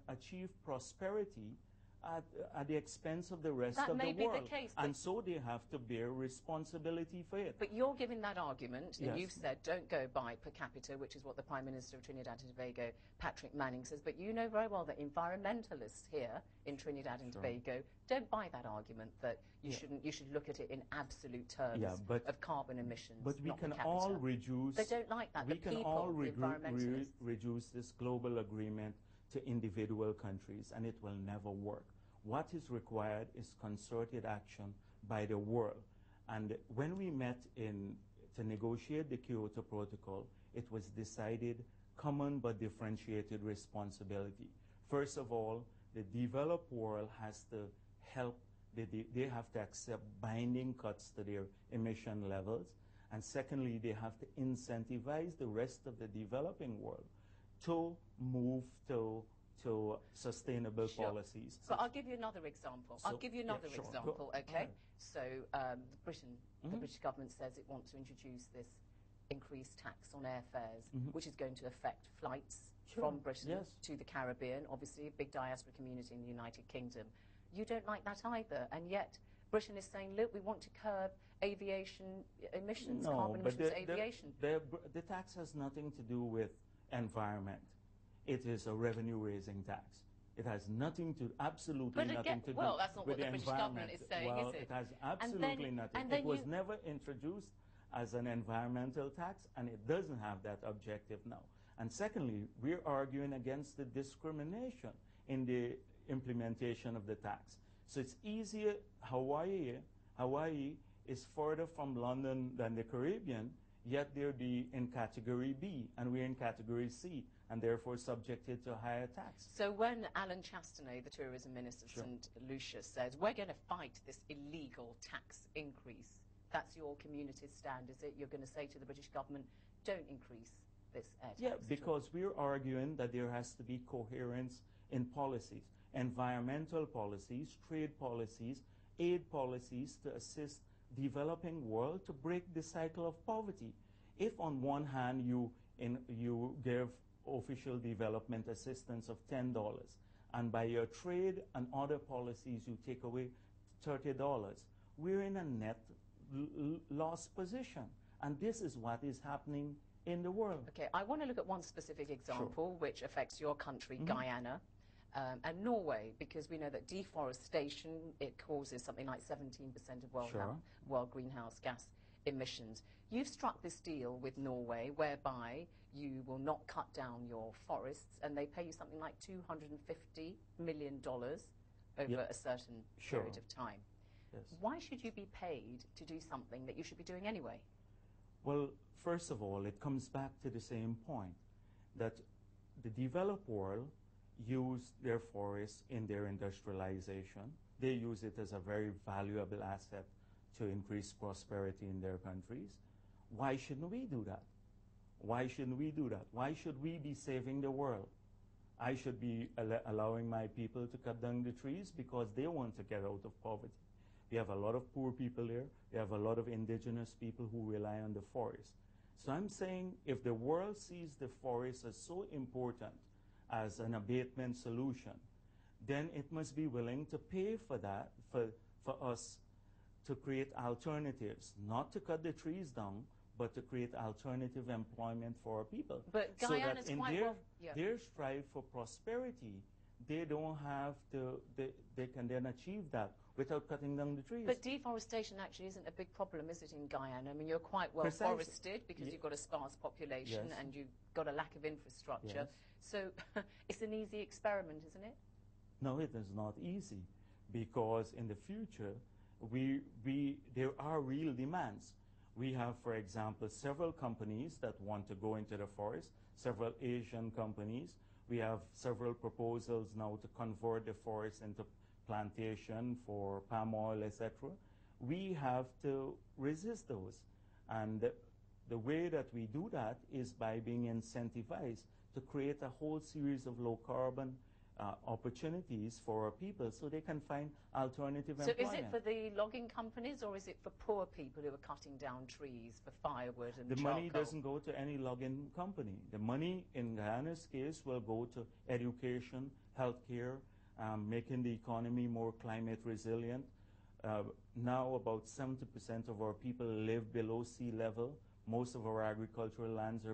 achieve prosperity at the expense of the rest that of may the be world. the case, and so they have to bear responsibility for it. But you're giving that argument, and Yes. you've said don't go by per capita, which is what the Prime Minister of Trinidad and Tobago, Patrick Manning, says. But you know very well that environmentalists here in Trinidad and Tobago don't buy that argument that you should look at it in absolute terms of carbon emissions. But we not can per capita. all reduce. They don't like that. We the can people, all the environmentalists. reduce this global agreement to individual countries, and it will never work. What is required is concerted action by the world. And when we met to negotiate the Kyoto Protocol, it was decided common but differentiated responsibility. First of all, the developed world has to help, they have to accept binding cuts to their emission levels. And secondly, they have to incentivize the rest of the developing world to move to sustainable policies. But I'll give you another example. So, I'll give you another sure. example, okay? Right. So Britain, the British government says it wants to introduce this increased tax on airfares, which is going to affect flights from Britain to the Caribbean, obviously a big diaspora community in the United Kingdom. You don't like that either, and yet Britain is saying, look, we want to curb aviation emissions, carbon emissions to aviation. The tax has nothing to do with environment. It is a revenue-raising tax. It has nothing to, absolutely nothing to do well, that's not with what the the British environment. government is saying, well, is it? It has absolutely nothing. It was never introduced as an environmental tax, and it doesn't have that objective now. And secondly, we're arguing against the discrimination in the implementation of the tax. So it's easier, Hawaii is further from London than the Caribbean, yet they'll be in category B, and we're in category C, and therefore subjected to a higher tax. So when Alan Chastanet, the tourism minister of St. Lucia, says, we're going to fight this illegal tax increase, that's your community's stand, is it? You're going to say to the British government, don't increase this air tax? Yeah, because we're arguing that there has to be coherence in policies, environmental policies, trade policies, aid policies to assist developing world to break the cycle of poverty. If on one hand you give official development assistance of $10, and by your trade and other policies you take away $30, we're in a net loss position. And this is what is happening in the world. Okay, I want to look at one specific example which affects your country, Guyana. And Norway, because we know that deforestation, it causes something like 17% of world greenhouse gas emissions. You've struck this deal with Norway whereby you will not cut down your forests, and they pay you something like $250 million over a certain period of time. Yes. Why should you be paid to do something that you should be doing anyway? Well, first of all, it comes back to the same point, that the developed world use their forests in their industrialization. They use it as a very valuable asset to increase prosperity in their countries. Why shouldn't we do that? Why shouldn't we do that? Why should we be saving the world? I should be allowing my people to cut down the trees because they want to get out of poverty. We have a lot of poor people here. We have a lot of indigenous people who rely on the forest. So I'm saying if the world sees the forest as so important as an abatement solution, then it must be willing to pay for that, for us to create alternatives, not to cut the trees down, but to create alternative employment for our people. But so Guyana's that in quite their strive for prosperity, they don't have to, they can then achieve that without cutting down the trees. But deforestation actually isn't a big problem, is it, in Guyana? I mean, you're quite well forested because you've got a sparse population and you've got a lack of infrastructure. So it's an easy experiment, isn't it? No, it is not easy, because in the future, there are real demands. We have, for example, several companies that want to go into the forest, several Asian companies. We have several proposals now to convert the forest into plantation for palm oil, etc. We have to resist those. And the way that we do that is by being incentivized to create a whole series of low carbon opportunities for our people so they can find alternative So employment. is it for the logging companies, or is it for poor people who are cutting down trees for firewood and The charcoal? money doesn't go to any logging company. The money, in Guyana's case, will go to education, healthcare, making the economy more climate resilient. Now about 70% of our people live below sea level. Most of our agricultural lands are